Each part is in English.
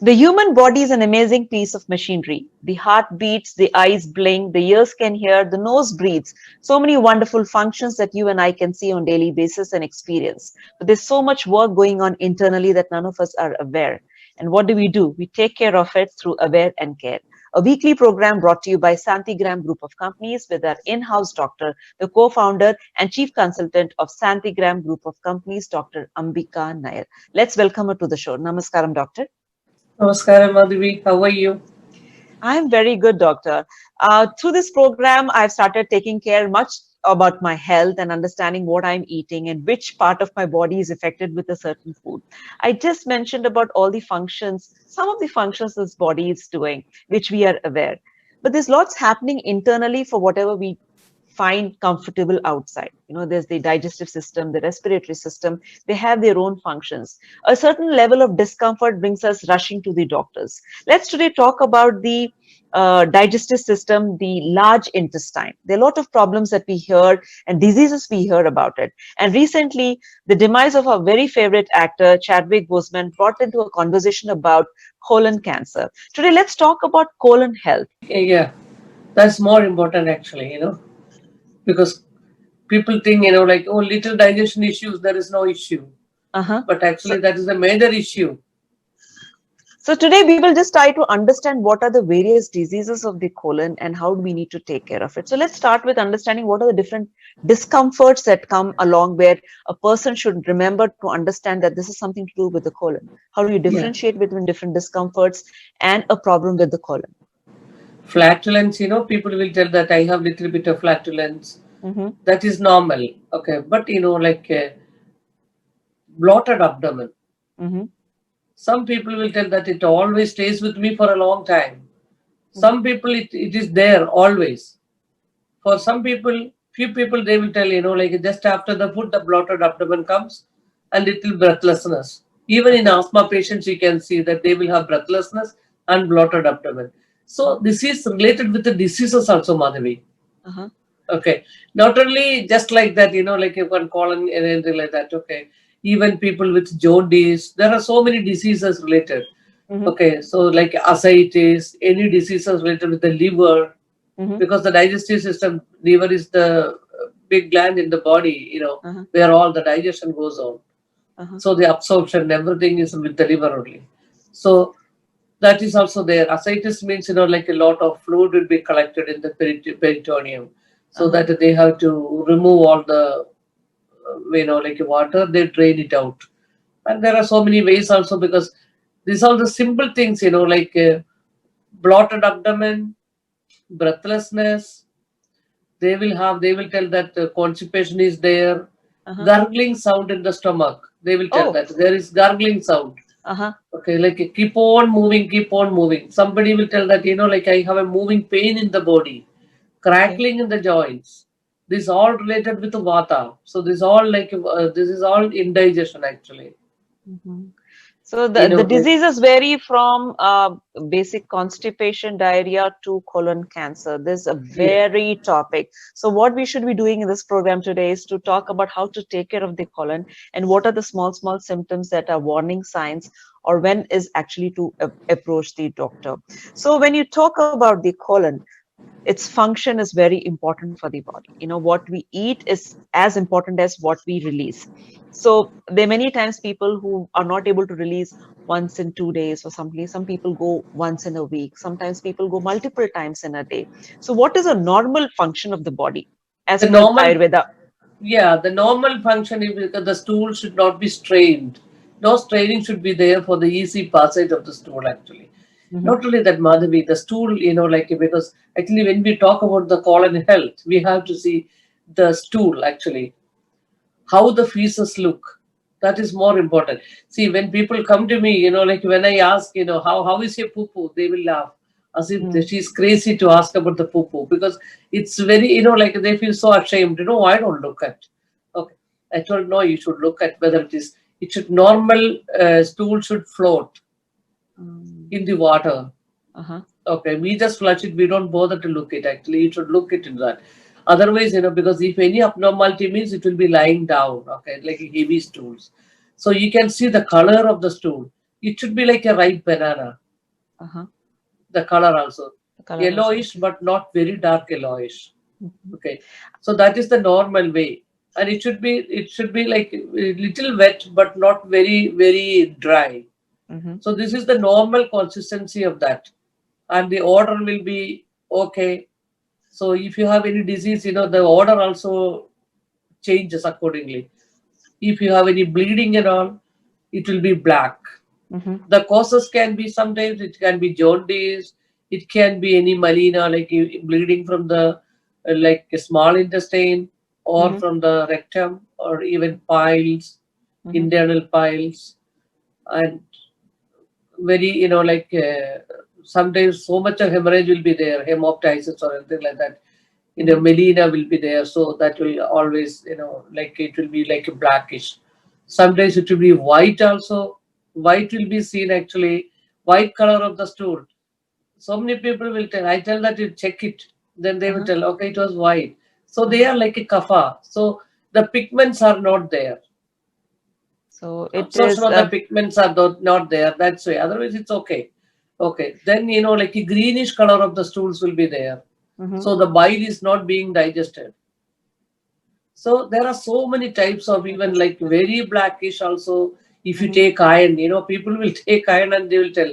The human body is an amazing piece of machinery. The heart beats, the eyes blink, the ears can hear, the nose breathes. So many wonderful functions that you and I can see on daily basis and experience. But there's so much work going on internally that none of us are aware. And what do? We take care of it through Aware and Care, a weekly program brought to you by Santigram Group of Companies with our in-house doctor, the co-founder and chief consultant of Santigram Group of Companies, Dr. Ambika Nair. Let's welcome her to the show. Namaskaram, doctor. Namaskaram, Madhvi. How are you? I'm very good, doctor. Through this program, I've started taking care much about my health and understanding what I'm eating and which part of my body is affected with a certain food. I just mentioned about all the functions, some of the functions this body is doing, which we are aware. But there's lots happening internally for whatever we find comfortable outside. There's the digestive system, the respiratory system, they have their own functions. A certain level of discomfort brings us rushing to the doctors. Let's today talk about the digestive system, the large intestine. There are a lot of problems that we hear and diseases we hear about it. And recently, the demise of our very favorite actor, Chadwick Boseman, brought into a conversation about colon cancer. Today, let's talk about colon health. Yeah, that's more important actually, because people think, like, oh, little digestion issues, there is no issue. Uh-huh. But So, actually, that is a major issue. So today we will just try to understand what are the various diseases of the colon and how do we need to take care of it. So let's start with understanding what are the different discomforts that come along where a person should remember to understand that this is something to do with the colon. How do you Yeah. differentiate between different discomforts and a problem with the colon? Flatulence, people will tell that I have little bit of flatulence. Mm-hmm. That is normal. Okay. But, like bloated abdomen. Mm-hmm. Some people will tell that it always stays with me for a long time. Some people, it is there always. For some people, few people, they will tell, like just after the food, the bloated abdomen comes and little breathlessness. Even in Okay. asthma patients, you can see that they will have breathlessness and bloated abdomen. So this is related with the diseases also, Madhavi. Uh-huh. Okay. Not only just like that, like you can call and anything like that. Okay. Even people with jaundice, there are so many diseases related. Mm-hmm. Okay. So like ascites, any diseases related with the liver, Mm-hmm. because the digestive system, liver is the big gland in the body, Uh-huh. where all the digestion goes on. Uh-huh. So the absorption, everything is with the liver only. So that is also there. Ascites means, like a lot of fluid will be collected in the peritoneum. So Uh-huh. that they have to remove all the, like water, they drain it out. And there are so many ways also, because these are the simple things, like bloated abdomen, breathlessness, they will tell that constipation is there, Uh-huh. gargling sound in the stomach, they will tell Oh. that there is gargling sound. Uh-huh. Okay, like keep on moving. Somebody will tell that, like I have a moving pain in the body, Okay. crackling in the joints. This all related with vata. So this is all indigestion actually. Mm-hmm. So You the know, it- diseases vary from basic constipation, diarrhea to colon cancer. This is a yeah. very topic. So what we should be doing in this program today is to talk about how to take care of the colon and what are the small symptoms that are warning signs or when is actually to approach the doctor. So when you talk about the colon, its function is very important for the body. What we eat is as important as what we release. So there are many times people who are not able to release once in 2 days or something. Some people go once in a week. Sometimes people go multiple times in a day. So what is a normal function of the body as the per normal, Ayurveda? yeah, the normal function is because the stool should not be strained. No straining should be there for the easy passage of the stool actually. Hmm. Not only that, Madhavi, the stool, like because actually when we talk about the colon health, we have to see the stool actually, how the feces look. That is more important. See, when people come to me, like when I ask, how is your poo poo, they will laugh as if Mm. she's crazy to ask about the poo poo, because it's very, like they feel so ashamed. I don't look at. Okay. I told, no, you should look at whether it should normal stool should float Mm. in the water. Uh-huh. Okay, we just flush it. We don't bother to look it. Actually, you should look it in that. Otherwise, because if any abnormality means it will be lying down. Okay, like heavy stools. So you can see the color of the stool. it should be like a ripe banana. Uh-huh. The color also The color also. yellowish, Okay. but not very dark yellowish. Mhm. Okay, so that is the normal way, and it should be like a little wet, but not very dry. Mhm. So this is the normal consistency of that, and the order will be okay. So if you have any disease, the order also changes accordingly. If you have any bleeding and all, it will be black. Mhm. The causes can be sometimes it can be jaundice, it can be any melena like bleeding from the like a small intestine or Mhm. from the rectum or even piles, Mhm. internal piles, and very sometimes so much of hemorrhage will be there, hemoptysis or anything like that. Mhm. Melena will be there, so that will always like it will be like a blackish. Sometimes it will be white also. White will be seen actually, white color of the stool. So many people will tell, I tell that you check it, then they will Uh-huh. tell, okay, it was white. So they Uh-huh. are like a kapha. So the pigments are not there. So it Absorption is. of the pigments are not there. That's why. Otherwise, it's okay. Okay. Then, like a greenish color of the stools will be there. Mhm. So the bile is not being digested. So there are so many types of That even is like good. very blackish also. If you Mhm. take iron, people will take iron and they will tell,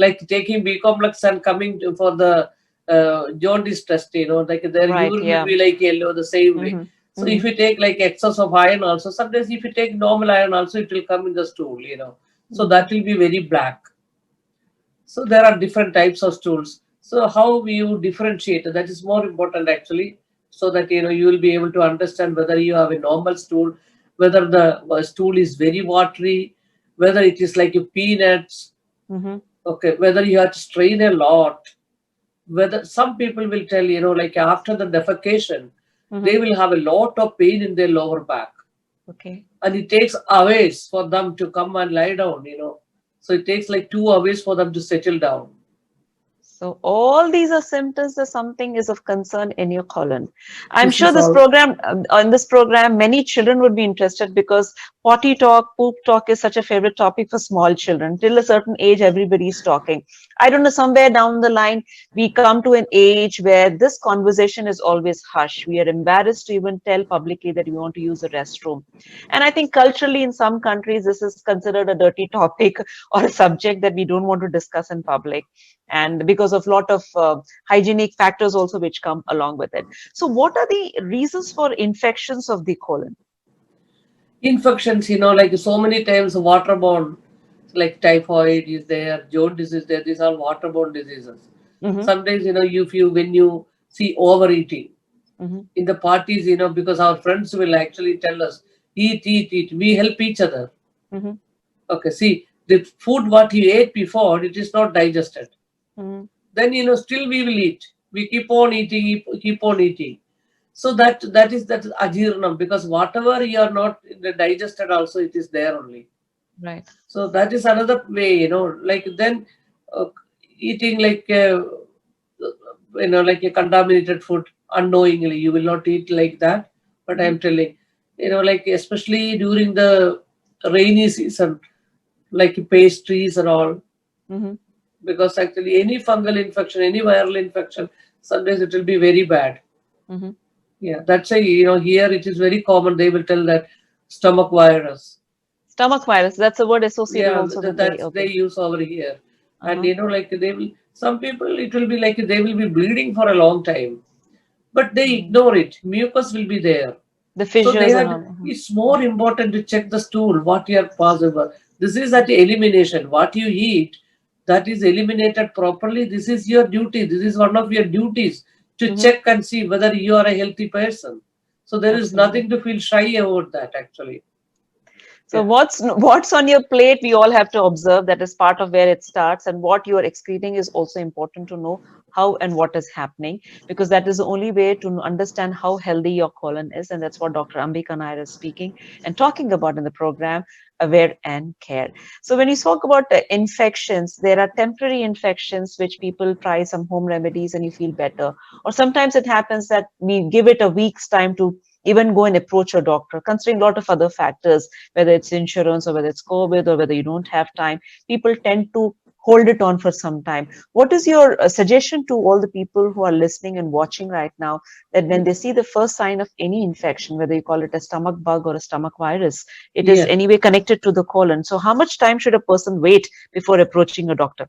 like taking B complex and coming for the jaundice test, like their Right. urine will Yeah. be like yellow the same way. Mhm. So if Mhm. you take like excess of iron also, sometimes if you take normal iron also, it will come in the stool. So Mhm. that will be very black. So there are different types of stools. So how you differentiate, that is more important actually, so that you will be able to understand whether you have a normal stool, whether the stool is very watery, whether it is like a peanuts, Mhm. okay, whether you have to strain a lot, whether some people will tell, like after the defecation, they Mhm. will have a lot of pain in their lower back. Okay. And it takes hours for them to come and lie down. So it takes like 2 hours for them to settle down. So all these are symptoms that something is of concern in your colon. I'm This sure is this all. program, on this program, many children would be interested because potty talk, poop talk is such a favorite topic for small children. Till a certain age, everybody is talking. I don't know, somewhere down the line, we come to an age where this conversation is always hush. We are embarrassed to even tell publicly that we want to use a restroom. And I think culturally, in some countries, this is considered a dirty topic or a subject that we don't want to discuss in public, and because of lot of hygienic factors also which come along with it. So what are the reasons for infections of the colon? Infections, like so many times waterborne, like typhoid is there, jaundice is there. These are waterborne diseases. Hmm. Sometimes, if you when you see overeating Hmm. in the parties, because our friends will actually tell us, eat, eat, eat. We help each other. Hmm. Okay, see the food what you ate before, it is not digested. Hmm. Then still we will eat. We keep on eating, keep on eating. So that is ajirnam, because whatever you are not digested also, it is there only. Right. So that is another way, like then uh, eating like like a contaminated food unknowingly, you will not eat like that. But Hmm. I'm telling, like especially during the rainy season, like pastries and all, Hmm. because actually any fungal infection, any viral infection, sometimes it will be very bad. Hmm. Yeah, that's a here it is very common. They will tell that stomach virus. Stomach virus, that's a word associated Yeah, also with the. that's they Okay. use over here, and Uh-huh. like they will. Some people it will be like they will be bleeding for a long time, but they Mm. ignore it. Mucus will be there, The so they fissures and had. all. Uh-huh. It's more important to check the stool what you are possible. This is at elimination. What you eat, that is eliminated properly. This is your duty. This is one of your duties to Hmm. check and see whether you are a healthy person. So there is Absolutely. nothing to feel shy about that actually. So Yeah. what's on your plate, we all have to observe. That is part of where it starts, and what you are excreting is also important to know how and what is happening, because that is the only way to understand how healthy your colon is, and that's what Dr. Ambika Nair is speaking and talking about in the program, Aware and Care. So when you talk about infections, there are temporary infections which people try some home remedies and you feel better, or sometimes it happens that we give it a week's time to even go and approach a doctor, considering a lot of other factors, whether it's insurance or whether it's COVID or whether you don't have time, people tend to hold it on for some time. What is your suggestion to all the people who are listening and watching right now, that when they see the first sign of any infection, whether you call it a stomach bug or a stomach virus, it is Yeah. anyway connected to the colon. So how much time should a person wait before approaching a doctor?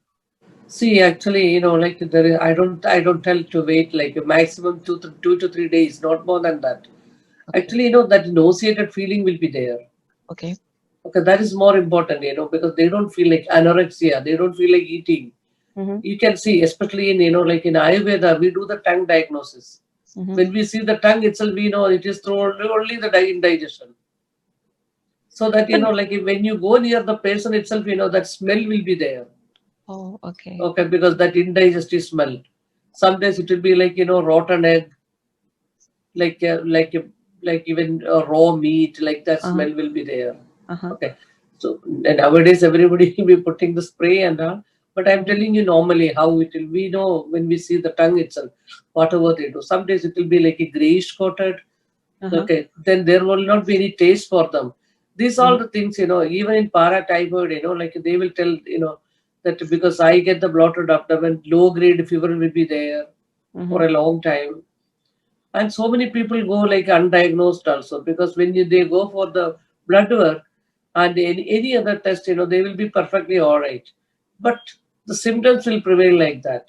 See, actually, like there is, I don't tell to wait like a maximum 2 to 3 days, not more than that. Okay. Actually, that nauseated feeling will be there. Okay. Okay, that is more important, because they don't feel like anorexia, they don't feel like eating. Mm-hmm. You can see, especially in, like in Ayurveda, we do the tongue diagnosis. Mm-hmm. When we see the tongue itself, we know it is through only the indigestion. So that, But like when you go near the person itself, that smell will be there. oh, okay. Okay, because that indigestive smell. Sometimes it will be like, rotten egg, like like even raw meat, like that Uh-huh. smell will be there. Uh-huh. Okay, so and nowadays everybody will be putting the spray and all, but I'm Mm-hmm. telling you normally how it will. We know when we see the tongue itself, whatever they do. Sometimes it will be like a grayish coated. Uh-huh. Okay, then there will not be any taste for them. These Mm-hmm. all the things, even in paratyphoid, like they will tell, that because I get the bloated abdomen, low grade fever will be there Mm-hmm. for a long time. And so many people go like undiagnosed also, because when they go for the blood work and any other test, they will be perfectly all right. But the symptoms will prevail like that.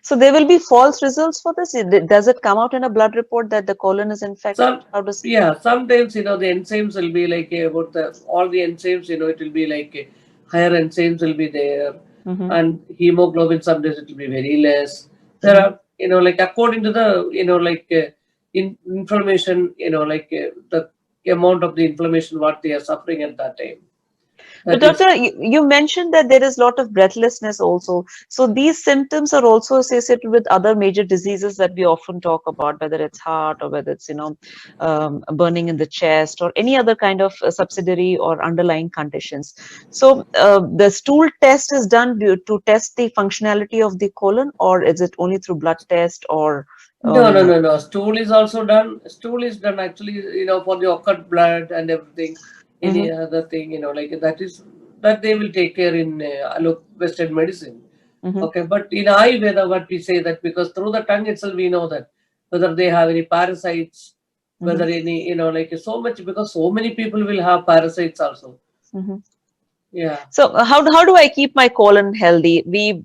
So there will be false results for this. Does it come out in a blood report that the colon is infected? Some, How does? yeah, sometimes, the enzymes will be like about all the enzymes, it will be like higher enzymes will be there. Mm-hmm. And hemoglobin, sometimes it will be very less. There Mm-hmm. are, like according to the, like inflammation, like the amount of the inflammation what they are suffering at that time. But That is, doctor, you mentioned that there is a lot of breathlessness also. So these symptoms are also associated with other major diseases that we often talk about, whether it's heart or whether it's, burning in the chest or any other kind of subsidiary or underlying conditions. So the stool test is done to test the functionality of the colon, or is it only through blood test or, no, no, um, no, no. Stool is also done. Stool is done actually, for the occult blood and everything. mhm, Any other thing, like that is that they will take care in Western medicine. mhm, Okay, but in Ayurveda, what we say that because through the tongue itself, we know that whether they have any parasites, whether mhm, any, like so much, because so many people will have parasites also. mhm. Yeah. So how do I keep my colon healthy? We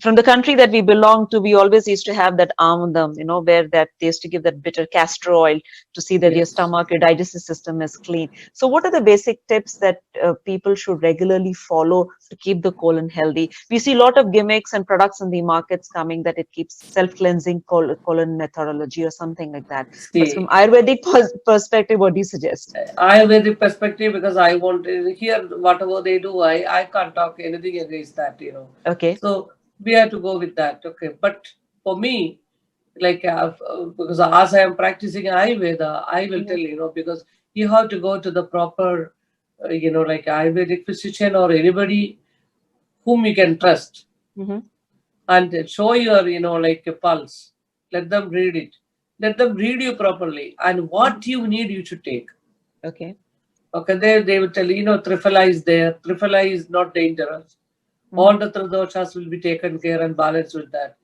from the country that we belong to, we always used to have that amandam, where that they used to give that bitter castor oil to see that your Yes. stomach, your digestive system is clean. So what are the basic tips that people should regularly follow to keep the colon healthy? We see a lot of gimmicks and products in the markets coming that it keeps self-cleansing colon methodology or something like that. But from See, Ayurvedic perspective, what do you suggest? Ayurvedic perspective, because I want to hear whatever they do, I can't talk anything against that, Okay. So we have to go with that. Okay. But for me, like because as I am practicing Ayurveda, I will Mm-hmm. tell, because you have to go to the proper, like Ayurvedic physician or anybody whom you can trust Mm-hmm. and show your, like a pulse. Let them read it. Let them read you properly and Mm-hmm. what you need, you should take. Okay. Okay, they will tell you, Triphala is there. Triphala is not dangerous. Mm-hmm. All the doshas will be taken care and balanced with that.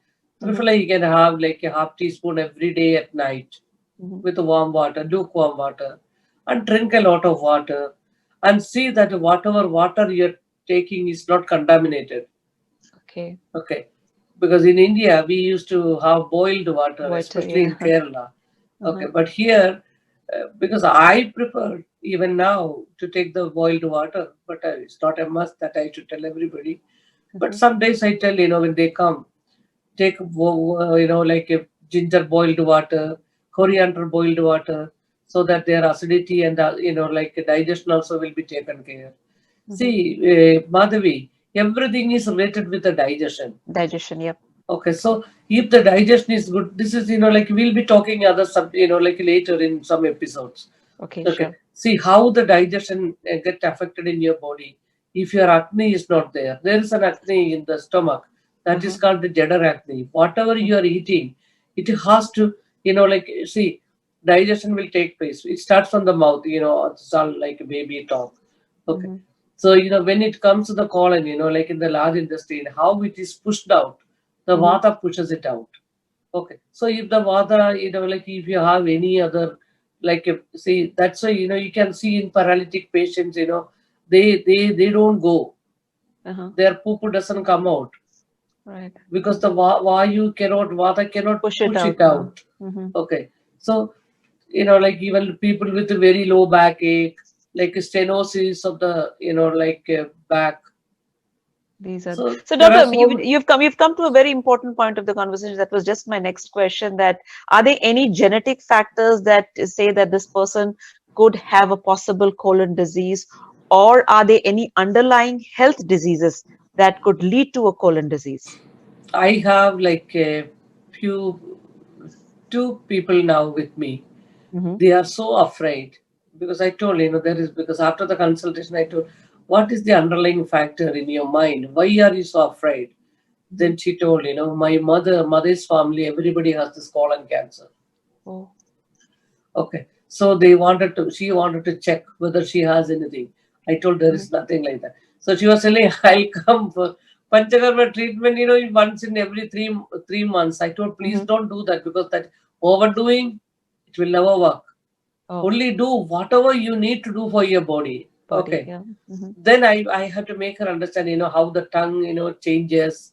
Mm-hmm. Triphala you can have like a half teaspoon every day at night Mm-hmm. with warm water, lukewarm water, and drink a lot of water and see that whatever water you're taking is not contaminated. Okay. Okay. Because in India, we used to have boiled water, Water, especially yeah. in Kerala. Okay. Uh-huh. But here, because I prefer even now to take the boiled water, but it's not a must that I should tell everybody. But Uh-huh. some days I tell, when they come, take, like a ginger boiled water, coriander boiled water, so that their acidity and, like digestion also will be taken care. Mm-hmm. See, Madhavi, everything is related with the digestion. Digestion, yep. Okay, so if the digestion is good, this is, like we'll be talking other like later in some episodes. Okay, Okay, sure. see how the digestion get affected in your body. If your acne is not there, there is an acne in the stomach that is Uh-huh. called the jeder acne. Whatever you Mm-hmm. are eating, it has to, like see, digestion will take place. It starts from the mouth, it's all like a baby talk. Okay. Mm-hmm. So, when it comes to the colon, like in the large intestine, how it is pushed out, the Mm-hmm. vata pushes it out. Okay. So if the vata, like if you have any other, like, see, that's why, you can see in paralytic patients, they don't go. Uh-huh. Their poo doesn't come out Right. because the vata cannot Push it push out. it out. Mm-hmm. Okay. So, like even people with a very low backache, like stenosis of the, like back. These are So so, there are doctor. so many. You've come to a very important point of the conversation. That was just my next question. That are there any genetic factors that say that this person could have a possible colon disease, or are there any underlying health diseases that could lead to a colon disease? I have like a few, two people now with me. Mm-hmm. They are so afraid because I told, there is, because after the consultation I told, what is the underlying factor in your mind? Why are you so afraid? Mm-hmm. Then she told, my mother's family, everybody has this colon cancer. Oh. Okay. So she wanted to check whether she has anything. I told there Mm-hmm. is nothing like that. So she was telling, I'll come for Panchakarma treatment, once in every 3 months. I told, please Mm-hmm. don't do that because that overdoing, it will never work. Oh, Only do whatever you need to do for your body. body. Okay. Yeah. Mm-hmm. Then I had to make her understand, how the tongue, changes,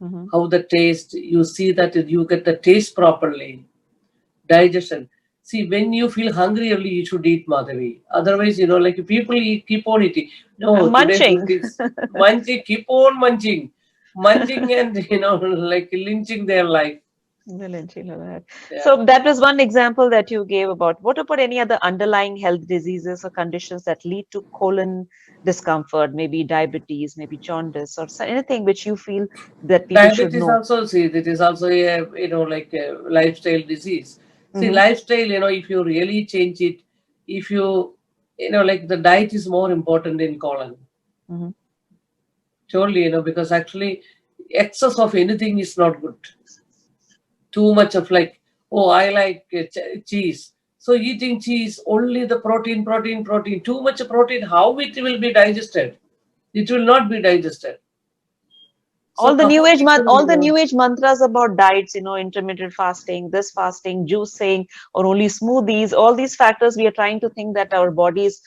Mm-hmm. how the taste, you see that you get the taste properly, digestion. See, when you feel hungry only, you should eat, Madhavi. Otherwise, like people keep on eating. No, today Munching. food is munching, keep on munching, munching and, like lynching their life. Village, that. Yeah. So that was one example that you gave about. What about any other underlying health diseases or conditions that lead to colon discomfort, maybe diabetes, maybe jaundice, or anything which you feel that people should Diabetes know? also, see, it is also a, like a lifestyle disease. See, Mm-hmm. lifestyle, if you really change it, if you, like the diet is more important in colon. Mm-hmm. Surely, because actually excess of anything is not good. Too much of like, oh, I like cheese. So eating cheese, only the protein, protein, protein. Too much protein, how it will be digested? It will not be digested. So kapha people, All the new age mantras about diets, intermittent fasting, this fasting, juicing, or only smoothies, all these factors we are trying to think that our bodies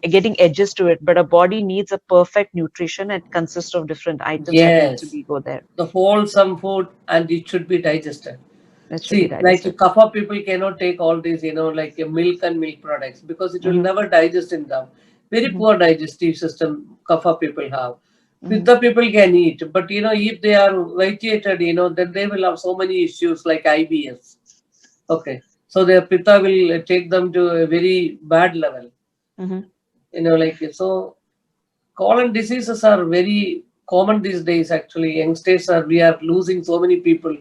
getting edges to it, but a body needs a perfect nutrition. It consists of different items that needs to yes, be go there. the wholesome food and it should be digested. It should be See, like digested. kapha people cannot take all these, like milk and milk products because it will Hmm. never digest in them. Very Hmm. poor digestive system kapha people have. Hmm. Pitta people can eat, but if they are vitiated, then they will have so many issues like IBS. Okay, so their pitta will take them to a very bad level. Hmm. Like so, colon diseases are very common these days. Actually, youngsters are we are losing so many people.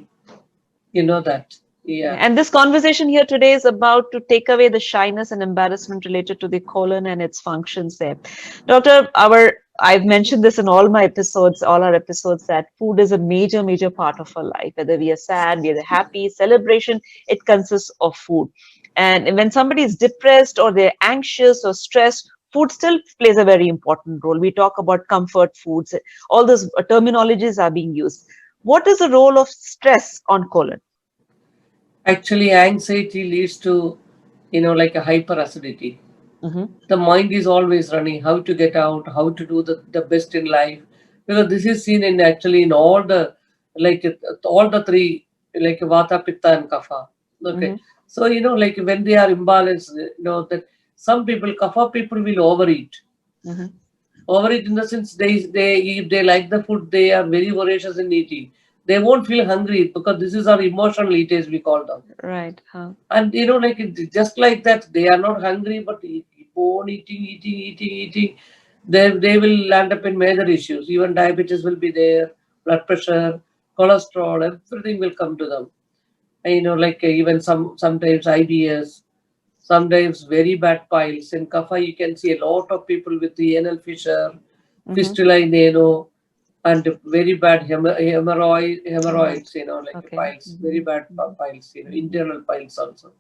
You know that, Yeah, yeah. and this conversation here today is about to take away the shyness and embarrassment related to the colon and its functions there. Doctor, I've mentioned this in all my episodes, all our episodes, that food is a major, major part of our life. Whether we are sad, we are happy, celebration, it consists of food. And when somebody is depressed or they're anxious or stressed, food still plays a very important role. We talk about comfort foods, all those terminologies are being used. What is the role of stress on colon? Actually, anxiety leads to, like a hyperacidity. Mm-hmm. The mind is always running how to get out, how to do the best in life. Because this is seen in actually in like all the three, like Vata, Pitta, and Kapha. Okay. Mm-hmm. So, like when they are imbalanced, that some people, Kapha people will overeat. Mm-hmm. Overeat in the sense they if they like the food, they are very voracious in eating. They won't feel hungry because this is our emotional eaters, we call them. Right. And like just like that, they are not hungry, but they keep on eating, eating, eating, eating. They will land up in major issues. Even diabetes will be there, blood pressure, cholesterol, everything will come to them. And, like even sometimes IBS, sometimes very bad piles. In kapha, you can see a lot of people with the anal fissure, Mm-hmm. fistula in the and very bad Hemorrhoid. hemorrhoids, like Okay. piles, very Mm-hmm. bad Mm-hmm. piles, Mm-hmm. internal piles also.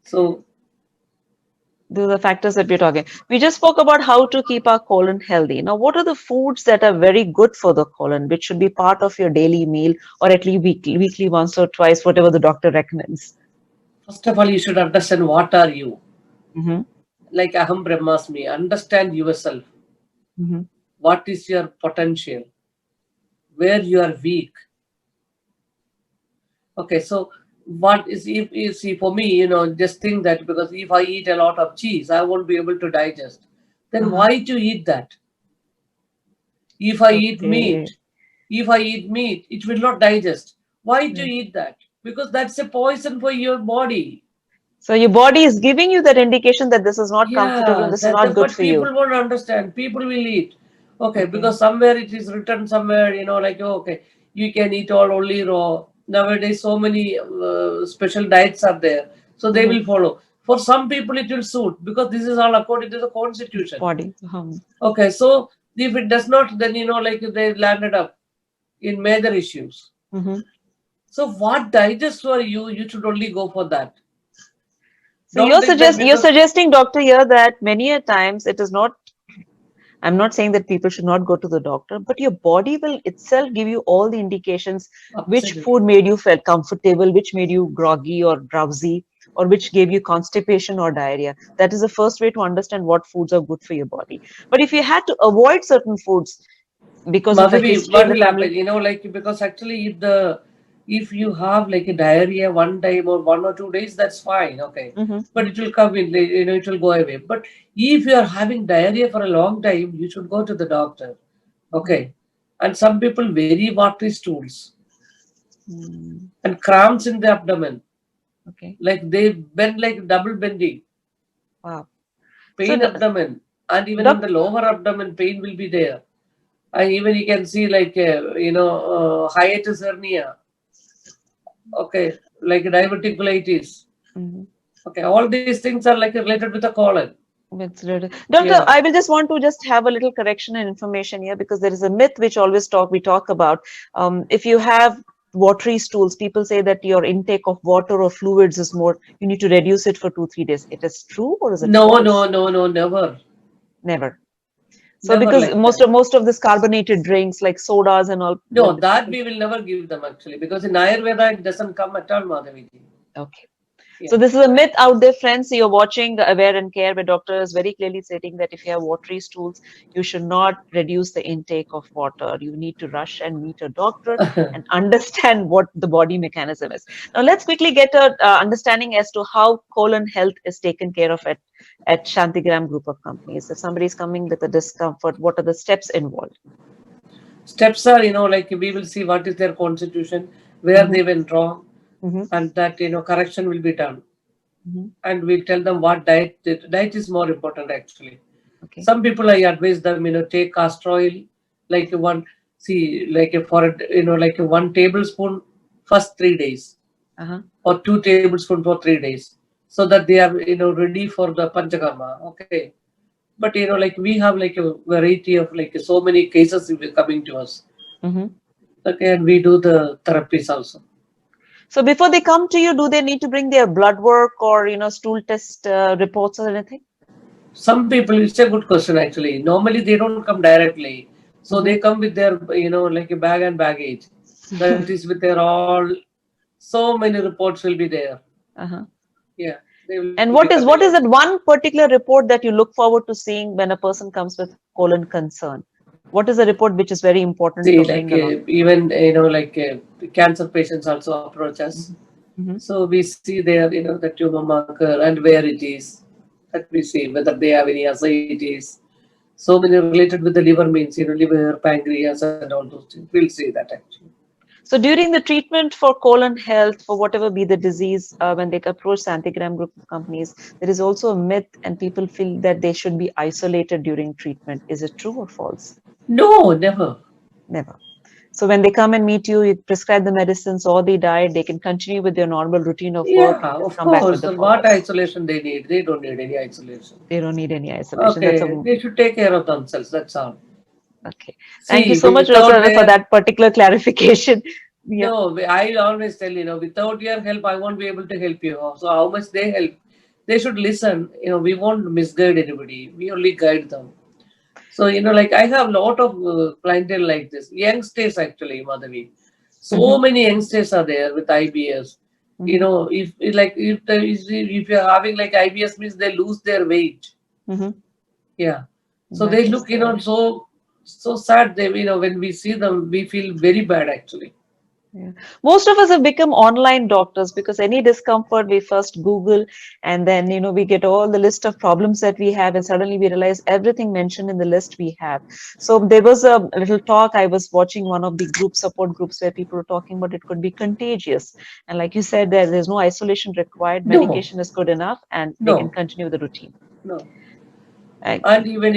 So Those are factors that we're talking. We just spoke about how to keep our colon healthy. Now, what are the foods that are very good for the colon, which should be part of your daily meal or at least weekly once or twice, whatever the doctor recommends? first of all, you should understand what are you. Mm-hmm. Like Aham Brahmasmi, understand yourself. Mm-hmm. What is your potential? Where you are weak. Okay, so what is if you see for me, just think that because if I eat a lot of cheese, I won't be able to digest. Then Uh-huh. why to eat that? If I eat Okay. meat, if I eat meat, it will not digest. Why to Right. eat that? Because that's a poison for your body. So your body is giving you that indication that this is not comfortable and Yeah, this is not good but for you. people won't understand. People will eat. Okay, Okay. because somewhere it is written somewhere, like, oh, okay, you can eat all only raw. Nowadays, so many special diets are there. So they Mm-hmm. will follow. For some people, it will suit because this is all according to the constitution. Body. Okay, so if it does not, then, like they landed up in major issues. Mm-hmm. So what digests for you, you should only go for that. So Don't think that you're because suggesting, doctor, here that many a times it is not. I'm not saying that people should not go to the doctor, but your body will itself give you all the indications which food absolutely. made you feel comfortable, which made you groggy or drowsy, or which gave you constipation or diarrhea. That is the first way to understand what foods are good for your body. But if you had to avoid certain foods because of a Madhavi, history in what the will happen? family, Like because actually, if you have like a diarrhea one time or 1 or 2 days, that's fine, okay. hmm But hmm it will come in, it will go away. But if you are having diarrhea for a long time, you should go to the doctor, okay. And some people very watery stools and cramps in the abdomen, okay, like they bend like double bending, wow. So, pain abdomen, and even in doc, the lower abdomen, pain will be there. And even you can see like hiatus hernia. Okay, like diverticulitis. mhm. Okay, all these things are like related with the colon. Doctor, Yeah. I will just want to just have a little correction and information here because there is a myth which always we talk about. If you have watery stools, people say that your intake of water or fluids is more. You need to reduce it for 2 3 days. It is true or is it No, no, false? no, no, never. Never. So Never because like that. most of this carbonated drinks like sodas and all, No, the that people. we will never give them actually because in Ayurveda it doesn't come at all, Madhaviji. Okay. Yeah. So this is a myth out there, friends. So you're watching Aware and Care, where doctor is very clearly stating that if you have watery stools, you should not reduce the intake of water. You need to rush and meet a doctor and understand what the body mechanism is. Now let's quickly get a understanding as to how colon health is taken care of at Shantigram Group of Companies. If somebody is coming with a discomfort, what are the steps involved? Steps are, like we will see what is their constitution, where Mm-hmm, they went wrong, mm-hmm, and that correction will be done. mm-hmm. And we'll tell them what diet is more important actually. Okay. Some people I advise them, take castor oil, like one, see, like a for a, like a 1 tablespoon first 3 days, Uh-huh. or 2 tablespoons for 3 days, so that they are ready for the panchakarma. Okay, but like we have like a variety of like so many cases coming to us. Mm-hmm. Okay, and we do the therapies also. So before they come to you, do they need to bring their blood work or stool test reports or anything? Some people, it's a good question actually. Normally they don't come directly, so Mm-hmm. they come with their like a bag and baggage. That is with their all. So many reports will be there. Uh-huh. Yeah, they will be And coming what out. is that one particular report that you look forward to seeing when a person comes with colon concern? What is a report which is very important See, to like bring along? even like cancer patients also approach us. Mm-hmm. Mm-hmm. So we see there, the tumor marker and where it is. That we see whether they have any ascites. So many related with the liver means, liver, pancreas, and all those things. We'll see that actually. So during the treatment for colon health, for whatever be the disease, when they approach Santigram Group of Companies, there is also a myth and people feel that they should be isolated during treatment. Is it true or false? No, never. Never. So when they come and meet you, you prescribe the medicines or the diet, they can continue with their normal routine of Yeah, work and just of come back with course. the And what follow-ups. isolation they need? They don't need any isolation. They don't need any isolation. That's Okay, a they should take care of themselves. That's all. okay. Thank you See, so much, without Rasa, for their that particular clarification. Yeah. no, I always tell without your help, I won't be able to help you. So how much they help? they should listen. We won't misguide anybody. We only guide them. So, like I have a lot of clientele like this. Youngsters actually, Madhavi. So Mm-hmm. many youngsters are there with IBS. Mm-hmm. If you're having like IBS means they lose their weight. Mm-hmm. Yeah. So That they is look, there. so sad. They, when we see them, we feel very bad actually. Yeah. Most of us have become online doctors because any discomfort we first Google, and then we get all the list of problems that we have, and suddenly we realize everything mentioned in the list we have. So there was a little talk. I was watching one of the group support groups where people were talking about it could be contagious, and like you said, there's no isolation required. No, Medication is good enough, and they can no, continue the routine. no. And Okay. even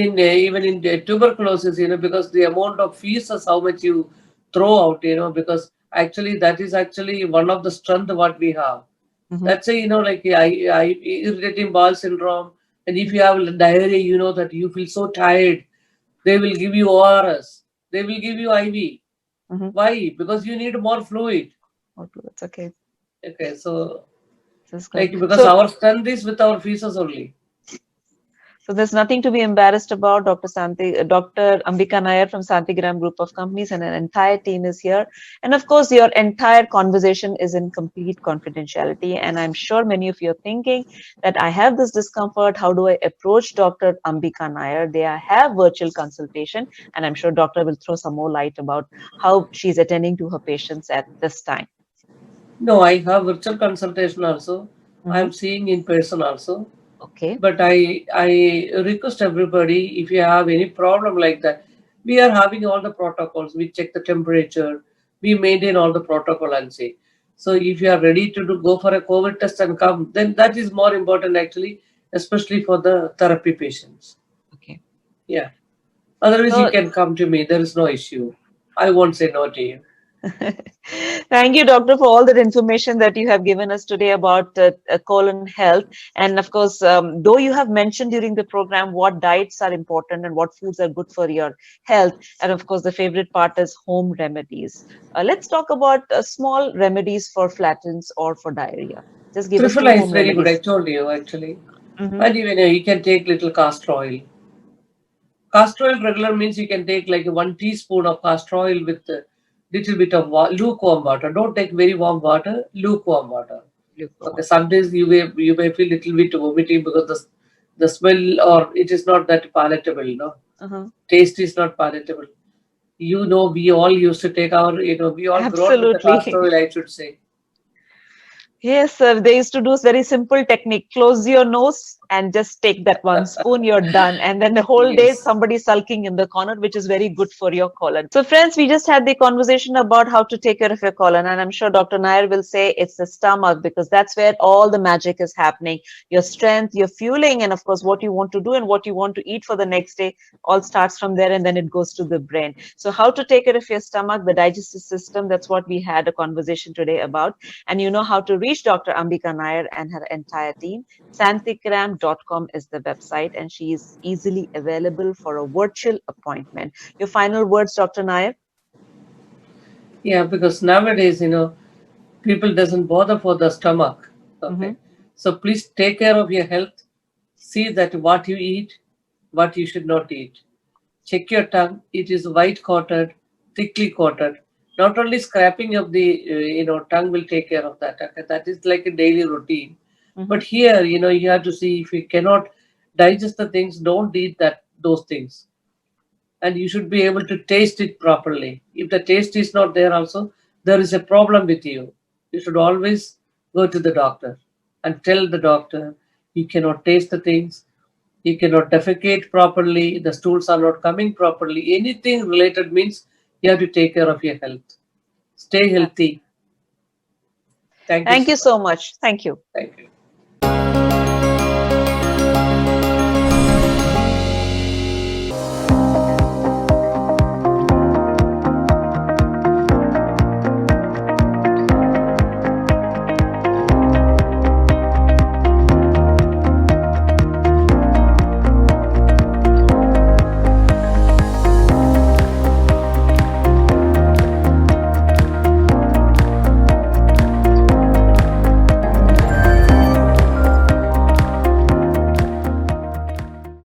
in tuberculosis, because the amount of feces, how much you throw out, because actually that is actually one of the strength what we have. Mm-hmm. That's a, like irritating bowel syndrome. And if you have diarrhea, that you feel so tired, they will give you ORS. They will give you IV. Mm-hmm. Why? Because you need more fluid. It's okay. Okay, so This is good. like because So our strength is with our feces only. So there's nothing to be embarrassed about. Dr. Ambika Nair from Santigram Group of Companies and an entire team is here. And of course, your entire conversation is in complete confidentiality. And I'm sure many of you are thinking that I have this discomfort. How do I approach Dr. Ambika Nair? They have virtual consultation, and I'm sure doctor will throw some more light about how she's attending to her patients at this time. No, I have virtual consultation also. Mhm. I'm seeing in person also. Okay. But I request everybody, if you have any problem like that, we are having all the protocols. We check the temperature, we maintain all the protocol and say. So if you are ready to go for a COVID test and come, then that is more important actually, especially for the therapy patients. Okay. Yeah. Otherwise, you So can come to me. There is no issue. I won't say no to you. Thank you, doctor, for all that information that you have given us today about colon health. And of course, though you have mentioned during the program what diets are important and what foods are good for your health, and of course, the favorite part is home remedies. Let's talk about small remedies for flatulence or for diarrhea. Just give us two Triphala is home very good. I remedies. told you actually. Mm-hmm. And even you can take little castor oil. Castor oil regular means you can take like 1 teaspoon of castor oil with a little bit of lukewarm water. Don't take very warm water, lukewarm water. Okay, sometimes you may feel little bit vomiting because the smell or it is not that palatable, Uh-huh. taste is not palatable. We all used to take our, we all grown with the castor Absolutely. oil, I should say. Yes, sir. They used to do this very simple technique. Close your nose and just take that one spoon, you're done. And then the whole day, Yes. somebody sulking in the corner, which is very good for your colon. So, friends, we just had the conversation about how to take care of your colon. And I'm sure Dr. Nair will say it's the stomach because that's where all the magic is happening. Your strength, your fueling, and of course, what you want to do and what you want to eat for the next day all starts from there and then it goes to the brain. So, how to take care of your stomach, the digestive system, that's what we had a conversation today about. And you know how to reach Dr. Ambika Nair and her entire team. Santikram.com is the website, and she is easily available for a virtual appointment. Your final words, Dr. Nair? Yeah, because nowadays, people doesn't bother for the stomach. Mm-hmm. Okay. So please take care of your health. See that what you eat, what you should not eat. Check your tongue. It is white coated, thickly coated. Not only scraping of the tongue will take care of that. Okay? That is like a daily routine. Mm-hmm. But here, you have to see if you cannot digest the things, don't eat those things. And you should be able to taste it properly. If the taste is not there, also there is a problem with you. You should always go to the doctor and tell the doctor you cannot taste the things, you cannot defecate properly, the stools are not coming properly. Anything related means you have to take care of your health. Stay healthy. Thank you Thank so you much. so much. Thank you. Thank you.